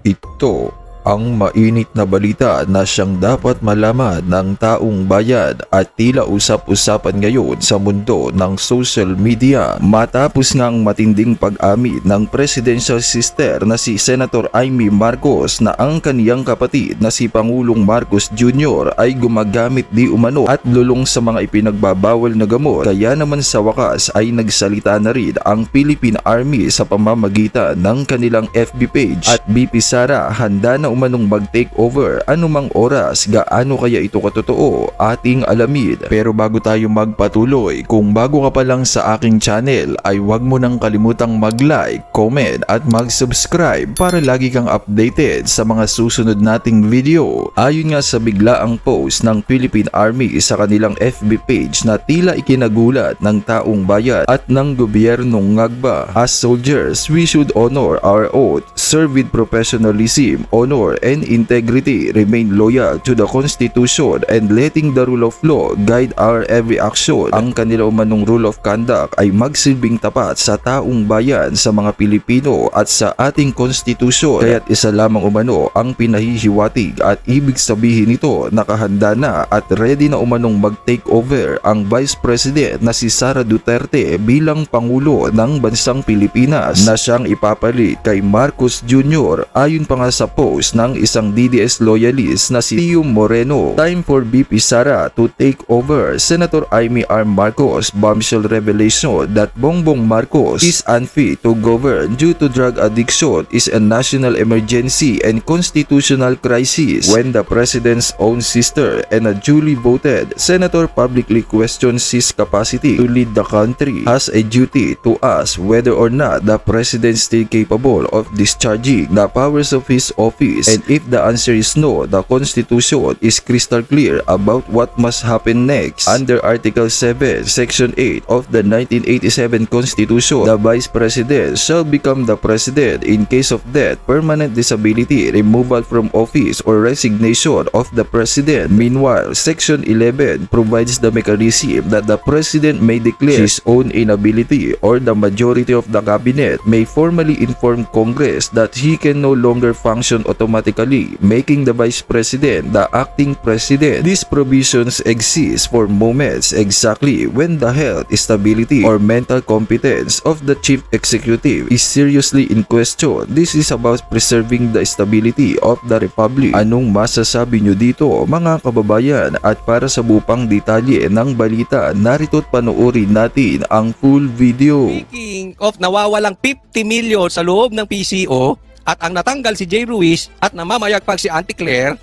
Ito ang mainit na balita na siyang dapat malaman ng taong bayan at tila usap-usapan ngayon sa mundo ng social media. Matapos ngang matinding pag-amin ng presidential sister na si Senator Amy Marcos na ang kaniyang kapatid na si Pangulong Marcos Jr. ay gumagamit di umano at lulong sa mga ipinagbabawal na gamot, kaya naman sa wakas ay nagsalita na rin ang Philippine Army sa pamamagitan ng kanilang FB page at BP Sara handa na umanong mag-take over anumang oras. Gaano kaya ito katotoo? Ating alamin. Pero bago tayo magpatuloy, kung bago ka pa lang sa aking channel ay huwag mo nang kalimutang mag-like, comment at mag-subscribe para lagi kang updated sa mga susunod nating video. Ayon nga sa biglaang post ng Philippine Army sa kanilang FB page na tila ikinagulat ng taong bayan at ng gobyernong ngagba. As soldiers, we should honor our oath, serve with professionalism, honor and integrity, remain loyal to the Constitution, and letting the rule of law guide our every action. Ang kanila umanong rule of conduct ay magsilbing tapat sa taong bayan, sa mga Pilipino at sa ating Constitution. Kaya't isa lamang umano ang pinahihiwatig at ibig sabihin nito nakahanda na at ready na umanong mag-take over ang Vice President na si Sara Duterte bilang Pangulo ng bansang Pilipinas na siyang ipapalit kay Marcos Jr. Ayon pa nga sa post ng isang DDS loyalist na si Tio Moreno, time for BP Sara to take over. Senator Amy R. Marcos bombshell revelation that Bongbong Marcos is unfit to govern due to drug addiction is a national emergency and constitutional crisis when the president's own sister and a duly voted senator publicly questions his capacity to lead the country. Has a duty to ask whether or not the president is still capable of discharging the powers of his office. And if the answer is no, the Constitution is crystal clear about what must happen next. Under Article 7, Section 8 of the 1987 Constitution, the Vice President shall become the President in case of death, permanent disability, removal from office, or resignation of the President. Meanwhile, Section 11 provides the mechanism that the President may declare his own inability or the majority of the Cabinet may formally inform Congress that he can no longer function automatically, making the Vice President the acting President. These provisions exist for moments exactly when the health, stability, or mental competence of the Chief Executive is seriously in question. This is about preserving the stability of the Republic. Anong masasabi nyo dito mga kababayan? At para sa bupang detalye ng balita, narito't panoorin natin ang full video. Speaking of nawawalang 50 million sa loob ng PCO, at ang natanggal si Jay Ruiz at namamayagpag si Auntie Claire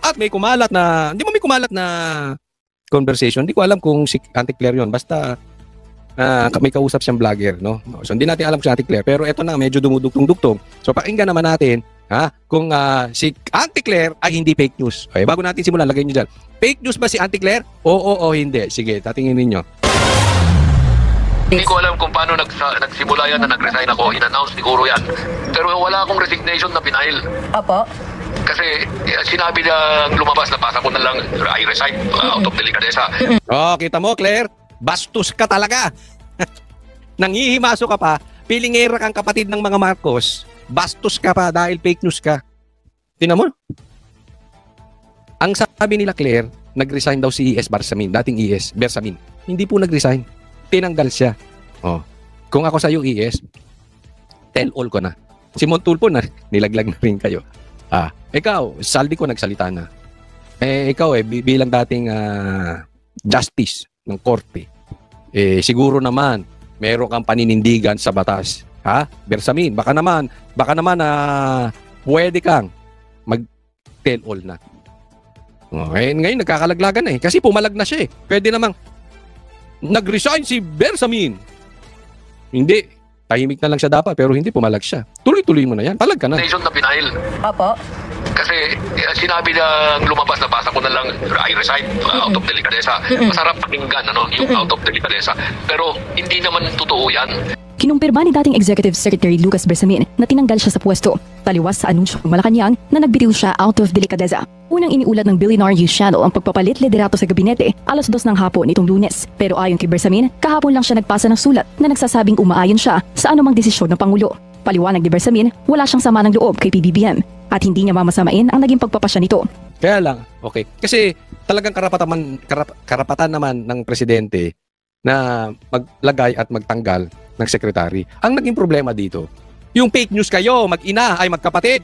at may kumalat na, hindi mo may kumalat na conversation, hindi ko alam kung si Auntie Claire yon, basta may kausap siyang vlogger, no? So hindi natin alam kung si Auntie Claire, pero eto na, medyo dumudugtong-dugtong. So pakinggan naman natin kung si Auntie Claire ay hindi fake news. Okay, bago natin simulan, lagay nyo dyan, fake news ba si Auntie Claire? Oo o hindi. Sige, tatingin ninyo. Hindi ko alam kung paano nagsimula yan na nag-resign ako. In-announce siguro yan. Pero wala akong resignation na pinail. Apo? Kasi sinabi na lumabas na pasa ko na lang, I resign out of delicadeza. Oh, kita mo Claire, bastos ka talaga. Nangihimaso ka pa, pilingera kang kapatid ng mga Marcos, bastos ka pa dahil fake news ka. Tingnan mo. Ang sabi nila Claire, nag-resign daw si ES Bersamin, dating ES Bersamin. Hindi po nag-resign. Tinanggal siya. Oh. Kung ako sa iyo, ES, tell all ko na. Si Montulpo na, nilaglag na rin kayo. Ikaw, Saldi ko nagsalita na. Ikaw bilang dating justice ng korte, siguro naman, meron kang paninindigan sa batas. Bersamin, baka naman pwede kang mag-tell all na. Ngayon, nagkakalaglagan na kasi pumalag na siya Pwede namang nag-resign si Bersamin. Hindi. Tahimik na lang siya dapat pero hindi pumalag siya. Tuloy-tuloy mo na yan. Palag ka na. Nation na pinail. Apo? Kasi sinabi na lumabas na pasa ko na lang, I resign out of delicadeza. Masarap pakinggan yung out of delicadeza. Pero hindi naman totoo yan. Kinumpirma ni dating Executive Secretary Lucas Bersamin na tinanggal siya sa pwesto, taliwas sa anunsyo ng Malacanang na nagbitiw siya out of delicadeza. Unang iniulat ng Billionaire News Channel ang pagpapalit liderato sa gabinete alas 2 ng hapon nitong Lunes. Pero ayon kay Bersamin, kahapon lang siya nagpasa ng sulat na nagsasabing umaayon siya sa anumang desisyon ng Pangulo. Paliwanag ni Bersamin, wala siyang sama ng loob kay PBBM. at hindi niya mamasamain ang naging pagpapasya nito. Kaya lang, okay. Kasi talagang karapatan naman ng presidente na maglagay at magtanggal ng sekretary. Ang naging problema dito, yung fake news kayo, mag-ina, ay magkapatid,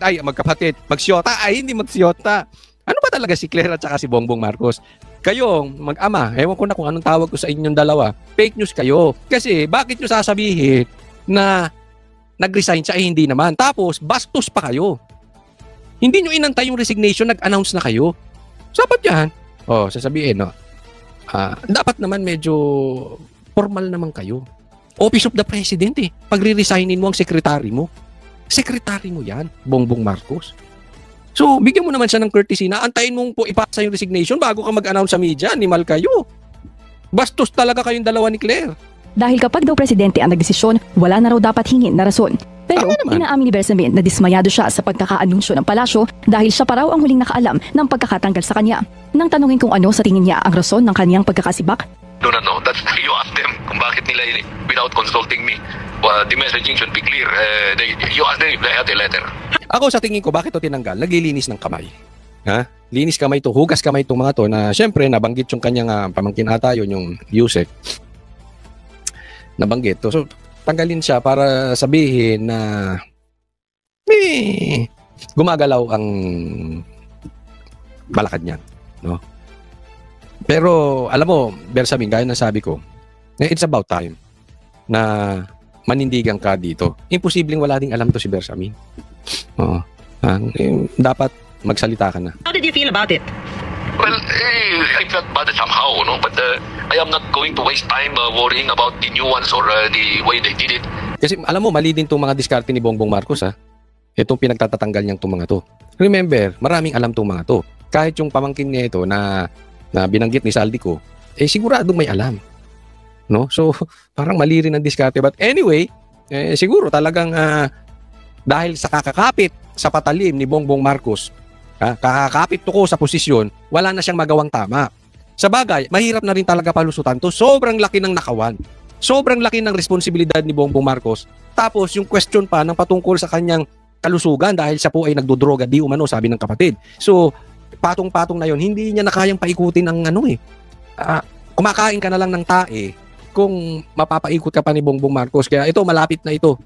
magsyota, ay hindi magsyota. Ano ba talaga si Claire at saka si Bongbong Marcos? Kayo, mag-ama, ewan ko na kung anong tawag ko sa inyong dalawa, fake news kayo. Kasi bakit nyo sasabihin na nag-resign siya, hindi naman. Tapos, bastos pa kayo. Hindi nyo inantay yung resignation, nag-announce na kayo. Sapat yan. Sasabihin, no? Dapat naman medyo formal naman kayo. Office of the President eh. Pag re-resignin mo ang sekretary mo. Sekretary mo yan, Bongbong Marcos. So, bigyan mo naman siya ng courtesy na antayin mong po ipasa yung resignation bago ka mag-announce sa media. Animal kayo. Bastos talaga kayong dalawa ni Claire. Dahil kapag daw presidente ang nagdesisyon, wala na raw dapat hingin na rason. Pero Tama naman. inaamin ni Bersamin na dismayado siya sa pagkakaanunsyo ng palasyo dahil siya pa raw ang huling nakaalam ng pagkakatanggal sa kanya. Nang tanungin kung ano sa tingin niya ang rason ng kanyang pagkakasibak, Do not know. That's you ask them kung bakit nila without consulting me. The messaging should be clear. You ask them if they had a letter. Ako sa tingin ko, bakit ito tinanggal? Naglilinis ng kamay. Ha? Linis kamay to, hugas kamay itong mga to na syempre nabanggit yung kanyang pamangkin ata yun, yung Yusek. Nabanggit to. So, tanggalin siya para sabihin na gumagalaw ang balakad niya. No? Pero, alam mo, Bersamin, gaya na sabi ko, it's about time na manindigan ka dito. Imposibleng wala ding alam to si Bersamin. Oo. Dapat magsalita ka na. How did you feel about it? Well, I felt bad somehow, no? But I am not going to waste time worrying about the nuance or the way they did it. Kasi alam mo, mali din itong mga diskarte ni Bongbong Marcos, ha? Itong pinagtatatanggal niyang itong mga to. Remember, maraming alam itong mga to. Kahit yung pamangkin niya ito na binanggit ni Saldico, siguradong may alam. No? So, parang mali rin ang diskarte. But anyway, siguro talagang dahil sa kakakapit sa patalim ni Bongbong Marcos, kakakapit to ko sa posisyon, wala na siyang magawang tama. Sa bagay, mahirap na rin talaga palusutan to. Sobrang laki ng nakawan. Sobrang laki ng responsibilidad ni Bongbong Marcos. Tapos yung question pa ng patungkol sa kanyang kalusugan dahil siya po ay nagdodroga di umano, sabi ng kapatid. So, patong-patong na yon, hindi niya na kayang paikutin ang kumakain ka na lang ng tae kung mapapaikot ka pa ni Bongbong Marcos. Kaya ito, malapit na ito.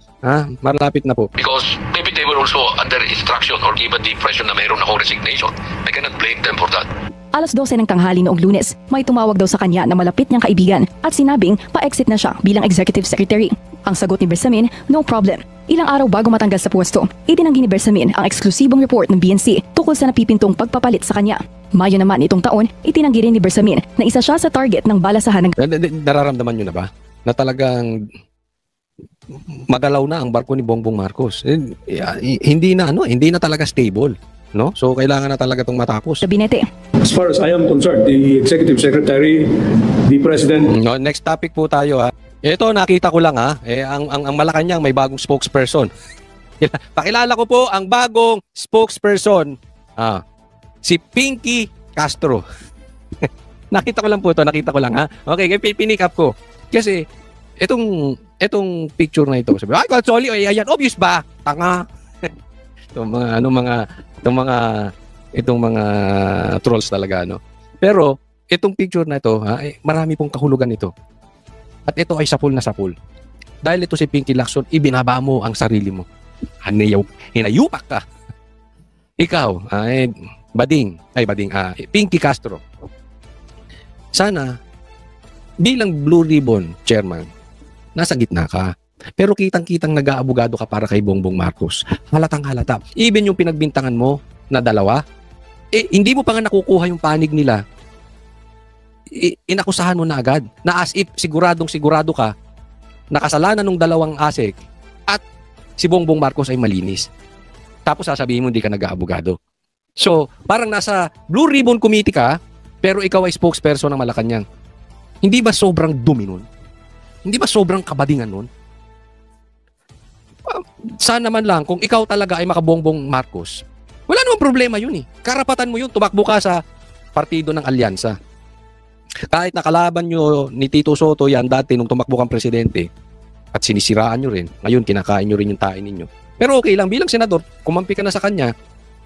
Malapit na po. Because maybe they were also under instruction or given the impression na mayroon ako resignation. I cannot blame them for that. alas 12 ng tanghali noong Lunes, may tumawag daw sa kanya na malapit niyang kaibigan at sinabing pa-exit na siya bilang executive secretary. Ang sagot ni Bersamin, no problem. Ilang araw bago matanggal sa pwesto, itinanggi ni Bersamin ang eksklusibong report ng BNC tungkol sa napipintong pagpapalit sa kanya. Mayo naman itong taon, itinanggi rin ni Bersamin na isa siya sa target ng balasahan ng... Nararamdaman nyo na ba? Na talagang magalaw na ang barko ni Bongbong Marcos. Hindi na talaga stable. No? So, kailangan na talaga itong matapos. gabinete. As far as I am concerned, the Executive Secretary, the President... No, next topic po tayo, ha. Ito, nakita ko lang, ha. Ang Malacanang may bagong spokesperson. Pakilala ko po ang bagong spokesperson. Si Pinky Castro. Nakita ko lang po ito, nakita ko lang, ha. Okay, pinick up ko. Kasi, itong picture na ito, sabi, ay, sorry, ayan, obvious ba? Tanga. Itong mga trolls talaga, no? Pero, itong picture na ito, marami pong kahulugan ito. At ito ay sapul na sapul. Dahil ito si Pinky Lacson, ibinaba mo ang sarili mo. Hinayupak ka. Ikaw, Pinky Castro. Sana, bilang Blue Ribbon Chairman, nasa gitna ka. Pero kitang-kitang nag-aabogado ka para kay Bongbong Marcos. Halatang halata. Even yung pinagbintangan mo na dalawa, hindi mo pa nga nakukuha yung panig nila. Inakusahan mo na agad na as if sigurado ka na kasalanan ng dalawang ASEC at si Bongbong Marcos ay malinis. Tapos sasabihin mo hindi ka nag-aabogado. So, parang nasa Blue Ribbon Committee ka, pero ikaw ay spokesperson ng Malacanang. Hindi ba sobrang dumi nun? Hindi ba sobrang kabadingan nun? Sana man lang, kung ikaw talaga ay makabongbong Marcos, wala namang problema yun eh. Karapatan mo yun, tumakbo ka sa partido ng alyansa. Kahit nakalaban nyo ni Tito Soto yan dati nung tumakbo kang presidente at sinisiraan nyo rin, ngayon kinakain nyo rin yung tain ninyo. Pero okay lang, bilang senador, kumampi ka na sa kanya,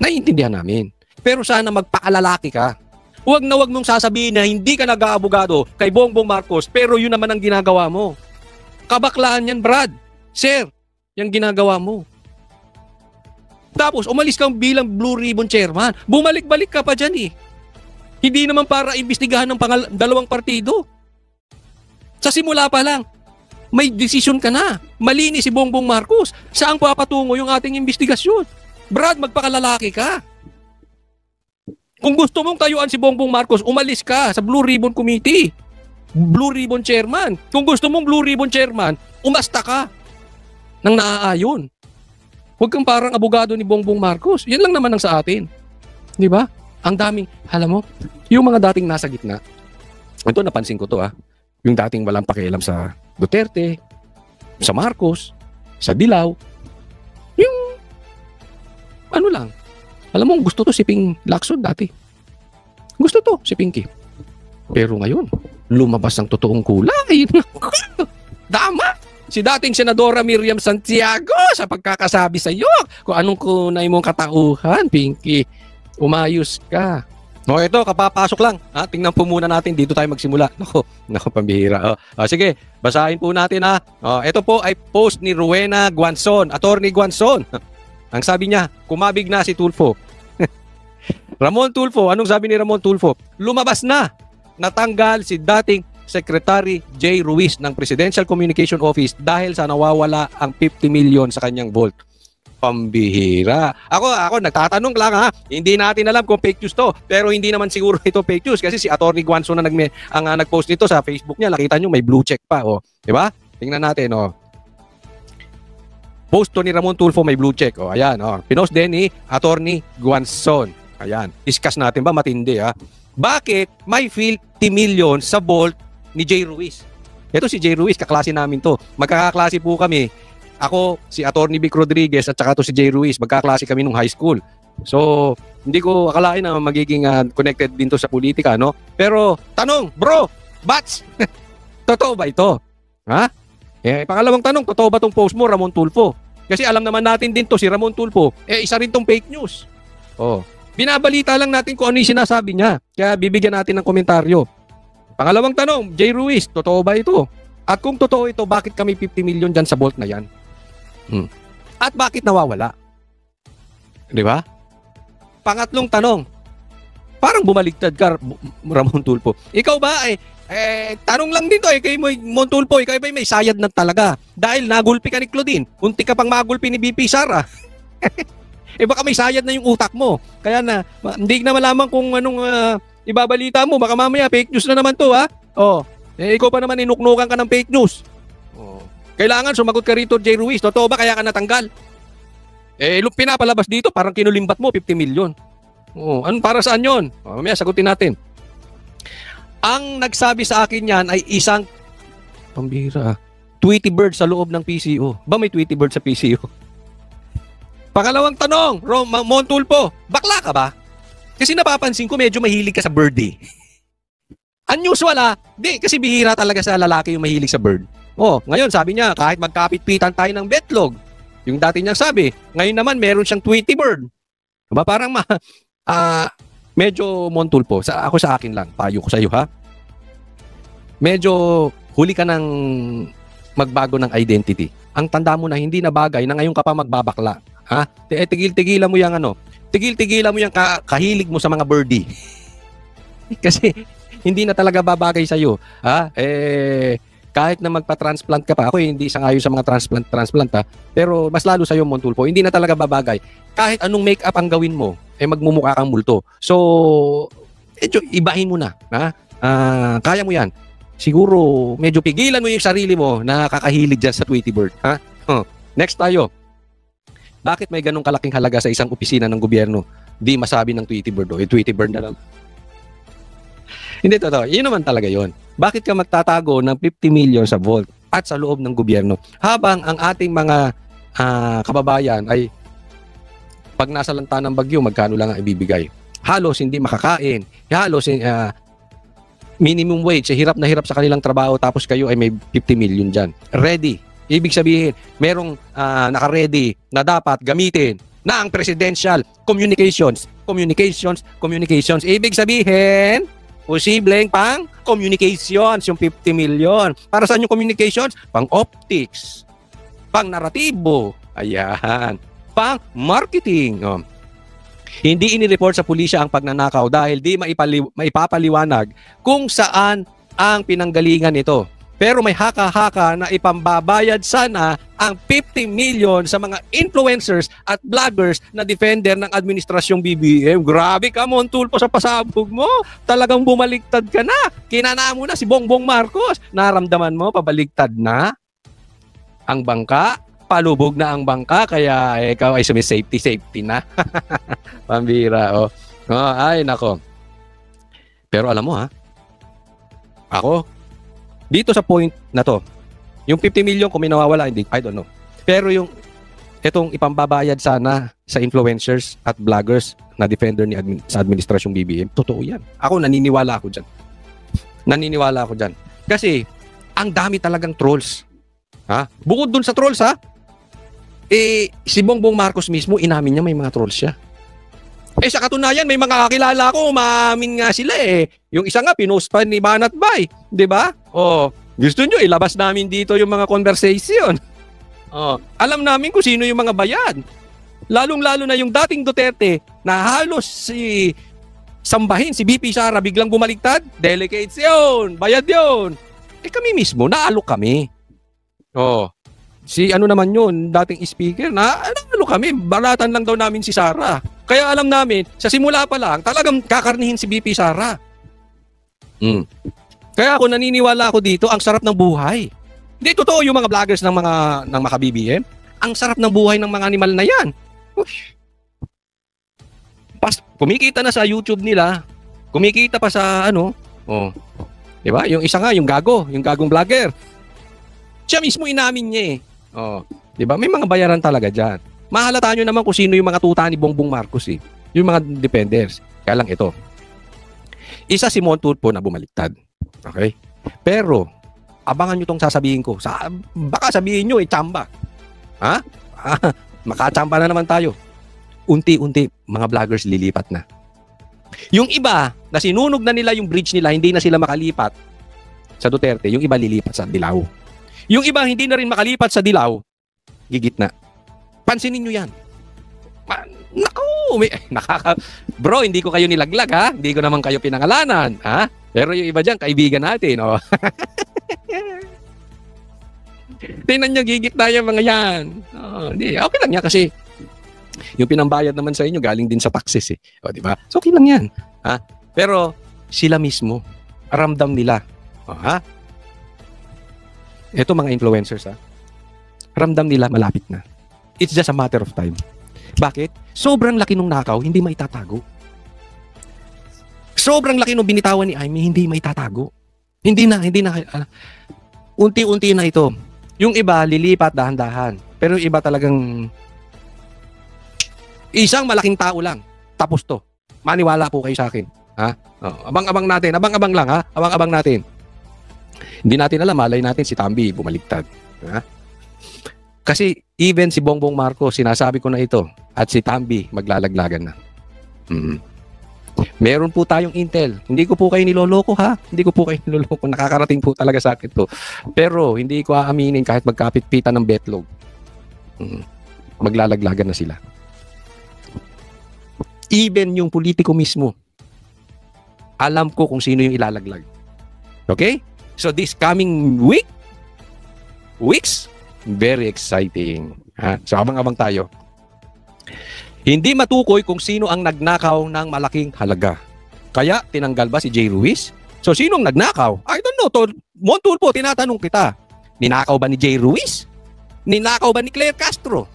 Naiintindihan namin. Pero sana magpakalalaki ka. Huwag na huwag mong sasabihin na hindi ka nag-aabogado kay Bongbong Marcos pero yun naman ang ginagawa mo. Kabaklaan yan, Brad. Sir, yung ginagawa mo. Tapos umalis kang bilang Blue Ribbon Chairman. Bumalik-balik ka pa dyan eh. Hindi naman para imbestigahan ng dalawang partido. Sa simula pa lang, may desisyon ka na. Malinis si Bongbong Marcos. Saan papatungo yung ating investigasyon? Brad, magpakalalaki ka. Kung gusto mong tayuan si Bongbong Marcos, umalis ka sa Blue Ribbon Committee. Blue Ribbon Chairman. Kung gusto mong Blue Ribbon Chairman, umasta ka nang naaayon. Huwag kang parang abogado ni Bongbong Marcos. Yan lang naman ang sa atin. Di ba? Ang daming, alam mo, yung mga dating nasa gitna, ito napansin ko to yung dating walang pakialam sa Duterte, sa Marcos, sa Dilaw, yung ano lang, alam mo, gusto to si Ping Lacson dati. Gusto to si Pinky. Pero ngayon, lumabas ang totoong kulay. Dama! Si dating Senadora Miriam Santiago sa pagkakasabi sa iyo kung anong kunay mong katauhan, Pinky. Umayos ka. O ito, kapapasok lang. Tingnan po muna natin. Dito tayo magsimula. Nako, pambihira. Sige, basahin po natin ito po ay post ni Rowena Guanzon, Attorney Guanzon. Ang sabi niya, kumabig na si Tulfo. Ramon Tulfo, anong sabi ni Ramon Tulfo? Lumabas na. Natanggal si dating Secretary J. Ruiz ng Presidential Communication Office dahil sa nawawala ang 50 million sa kanyang vault. Pambihira. Ako nagtatanong lang Hindi natin alam kung fake news to. Pero hindi naman siguro ito fake news kasi si Attorney Guanzon na nag-post nito sa Facebook niya. Nakita nyo may blue check pa. Di ba? Tingnan natin. Post to ni Ramon Tulfo may blue check. Ayan. Pinost din ni Attorney Guanzon. Ayan. Discuss natin ba? Matindi Bakit may 50 million sa vault ni J. Ruiz? Ito si J. Ruiz, kaklase namin to. Magkakaklase po kami. Ako, si Attorney Vic Rodriguez at saka to si J. Ruiz. Magkaklase kami nung high school. So, hindi ko akalain na magiging connected din to sa politika, no? Pero, tanong, bro, bats, totoo ba ito? Pangalawang tanong, totoo ba tong post mo, Ramon Tulfo? Kasi alam naman natin din to, si Ramon Tulfo, isa rin tong fake news. Binabalita lang natin kung ano yung sinasabi niya. Kaya bibigyan natin ng komentaryo. Pangalawang tanong, J. Ruiz, totoo ba ito? At kung totoo ito, bakit kami 50 million dyan sa vault na yan? At bakit nawawala? Di ba? Pangatlong tanong, parang bumaligtad ka, Ramon Tulfo. Ikaw ba, tanong lang dito, kay Mon Tulfo, ikaw ba may sayad na talaga? Dahil nagulpi ka ni Claudine, unti ka pang magulpi ni BP Sara. Baka may sayad na yung utak mo. Kaya hindi na malaman kung anong ibabalita mo. Baka mamaya fake news na naman to, ikaw pa naman inuknukan ka ng fake news. Kailangan sumagot ka rito, J. Ruiz. Totoo ba kaya ka natanggal? Pinapalabas dito, parang kinulimbat mo, 50 million. Ano para saan yun? Mamaya sagutin natin. Ang nagsabi sa akin yan ay isang pambira. Tweety bird sa loob ng PCO. Ba may Tweety bird sa PCO? Pangalawang tanong, Mon Tulfo, bakla ka ba? Kasi napapansin ko medyo mahilig ka sa bird Unusual Di, kasi bihira talaga sa lalaki yung mahilig sa bird. Ngayon sabi niya, kahit magkapit-pitan tayo ng betlog. Yung dati niyang sabi, ngayon naman meron siyang Tweety bird. Diba? Parang medyo Mon Tulfo, ako sa akin lang, payo ko sa iyo Medyo huli ka ng magbago ng identity. Ang tanda mo na hindi na bagay na ngayon ka pa magbabakla. Tigil-tigilan mo yung tigil-tigilan mo yung kahilig mo sa mga birdie. Kasi hindi na talaga babagay sa iyo. Kahit na magpa-transplant ka pa, ako hindi sangayon sa mga transplant pero mas lalo sa iyo, Mon Tulfo, hindi na talaga babagay. Kahit anong make-up ang gawin mo, magmumukha kang multo. So, ibahin mo na. Kaya mo yan. Siguro, medyo pigilan mo yung sarili mo na kakahilig dyan sa Tweety bird. Next tayo. Bakit may ganong kalaking halaga sa isang opisina ng gobyerno? Di masabi ng Tweety bird Tweety bird na lang. Hindi totoo. Yun naman talaga yon. Bakit ka magtatago ng 50 million sa vault at sa loob ng gobyerno habang ang ating mga kababayan ay pag nasa lanta ng bagyo, magkano lang ang ibibigay? Halos hindi makakain. Halos minimum wage, hirap na hirap sa kanilang trabaho tapos kayo ay may 50 million dyan. Ready. Ibig sabihin, merong naka-ready na dapat gamitin ng presidential communications. Ibig sabihin, posibleng pang communications yung 50 million. Para saan yung communications? Pang optics, pang naratibo, ayan, pang marketing. Hindi inireport sa pulisya ang pagnanakaw dahil di maipapaliwanag kung saan ang pinanggalingan nito. Pero may haka-haka na ipambabayad sana ang 50 million sa mga influencers at vloggers na defender ng administrasyong BBM. Grabe ka, Montulfo, sa pasabog mo. Talagang bumaliktad ka na. Kinana mo na si Bongbong Marcos. Naramdaman mo, pabaligtad na ang bangka. Palubog na ang bangka, kaya ikaw ay safety na. Pambira, oh. Ay, nako. Pero alam mo, ha? Ako, dito sa point na to, yung 50 million kung may nawawala, hindi, I don't know. Pero yung itong ipambabayad sana sa influencers at vloggers na defender sa administrasyong BBM, totoo yan. Ako, naniniwala ako dyan. Kasi, ang dami talagang trolls. Ha? Bukod dun sa trolls, ha? Si Bongbong Marcos mismo, inamin niya may mga trolls siya. Sa katunayan, may mga kakilala ko, umaamin nga sila eh. Yung isa nga, pinost pa ni Banat Bay. Diba? Gusto nyo, ilabas namin dito yung mga conversation. Alam namin kung sino yung mga bayan. Lalong-lalo na yung dating Duterte na halos sambahin si BP Sara, biglang bumaligtad. Delegates yun, bayad yun. Kami mismo, naalok kami. Si ano naman yun, dating speaker, naalok kami, balatan lang daw namin si Sara. Kaya alam namin, sa simula pa lang, talagang kakarnihin si BP Sara. Kaya ako naniniwala ako dito, ang sarap ng buhay. Hindi totoo yung mga vloggers ng mga BBM. Ang sarap ng buhay ng mga animal na yan. Kumikita na sa YouTube nila. Kumikita pa sa diba? Yung isa nga, yung gagong vlogger. Siya mismo inamin niya eh. Diba? May mga bayaran talaga dyan. Mahalata nyo naman kung sino yung mga tuta ni Bongbong Marcos eh. Yung mga defenders. Kaya lang ito. Isa si Montulfo na bumaliktad. Okay? Pero, abangan nyo tong sasabihin ko. Baka sabihin nyo, tsamba. Ha? Makachamba na naman tayo. Unti-unti, mga vloggers lilipat na. Yung iba, na sinunog na nila yung bridge nila, hindi na sila makalipat sa Duterte. Yung iba lilipat sa Dilao. Yung iba hindi na rin makalipat sa Dilao, gigit na. Pansinin nyo yan. Naku! Bro, hindi ko kayo nilaglag, ha? Hindi ko naman kayo pinangalanan, ha? Pero yung iba dyan, kaibigan natin, oh. Tingnan nyo, gigit na yung mga yan. Okay lang yan kasi yung pinambayad naman sa inyo, galing din sa taxes, eh. Di ba? So, okay lang yan. Ha? Pero, sila mismo, ramdam nila. Ha? Ito mga influencers, ha? Ramdam nila, malapit na. It's just a matter of time. Bakit? Sobrang laki nung nakaw, hindi maitatago. Sobrang laki nung binitawan ni Amy, hindi maitatago. Hindi na. Unti-unti na ito. Yung iba, lilipat dahan-dahan. Pero yung iba talagang isang malaking tao lang. Tapos to. Maniwala po kayo sa akin. Ha? Abang-abang natin. Abang-abang lang, ha? Abang-abang natin. Hindi natin alam, malay natin si Tambi bumaliktad. Ha? Kasi even si Bongbong Marcos, sinasabi ko na ito, at si Tambi maglalaglagan na. Meron po tayong intel. Hindi ko po kayo niloloko, ha? Hindi ko po kayo niloloko. Nakakarating po talaga sa akin to. Pero hindi ko aaminin kahit magkapit-pitan ng betlog. Maglalaglagan na sila. Even yung politiko mismo, alam ko kung sino yung ilalaglag. Okay? So this coming weeks, very exciting. Ha? So abang-abang tayo. Hindi matukoy kung sino ang nagnakaw ng malaking halaga. Kaya tinanggal ba si Jay Ruiz? So sinong nagnakaw? I don't know. Montulfo, tinatanong kita. Ninakaw ba ni Jay Ruiz? Ninakaw ba ni Claire Castro?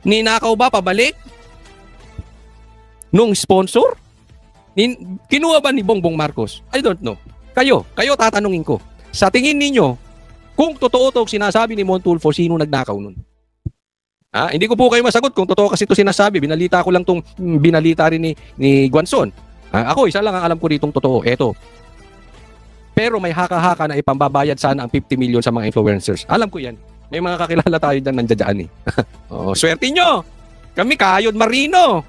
Ninakaw ba pabalik nung sponsor? Kinuha ba ni Bongbong Marcos? I don't know. Kayo tatanungin ko. Sa tingin ninyo, kung totoo to sinasabi ni Montulfo, sino nagnakaw nun? Hindi ko po kayo masagot kung totoo kasi ito sinasabi. Binalita ko lang tong binalita rin ni Guanzon. Ako, isa lang ang alam ko ditong totoo. Eto. Pero may haka-haka na ipambabayad sana ang 50 million sa mga influencers. Alam ko yan. May mga kakilala tayo dyan nandiyan eh. Swerte nyo! Kami kayod marino.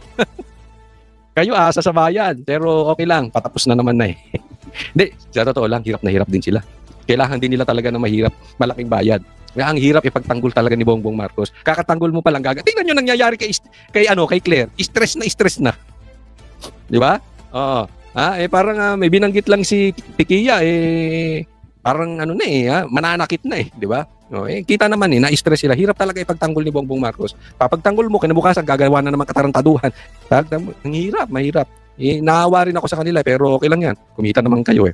Kayo asa sa bayan. Pero okay lang, patapos na naman na eh. Hindi, sa totoo lang, hirap na hirap din sila. Kailangan din nila talaga na mahirap, malaking bayad. Kaya ang hirap ipagtanggol talaga ni Bongbong Marcos. Kakatanggol mo pa lang tingnan nyo nangyayari kay Claire. Stress na. Di ba? Oo. Parang may binanggit lang si Tikia parang mananakit na di ba? Kita naman na-stress sila. Hirap talaga ipagtanggol ni Bongbong Marcos. Papagtanggol mo, kinabukasan gagawa na naman katarantaduhan. Ang hirap, mahirap. Naawa rin ako sa kanila pero okay lang yan. Kumita naman kayo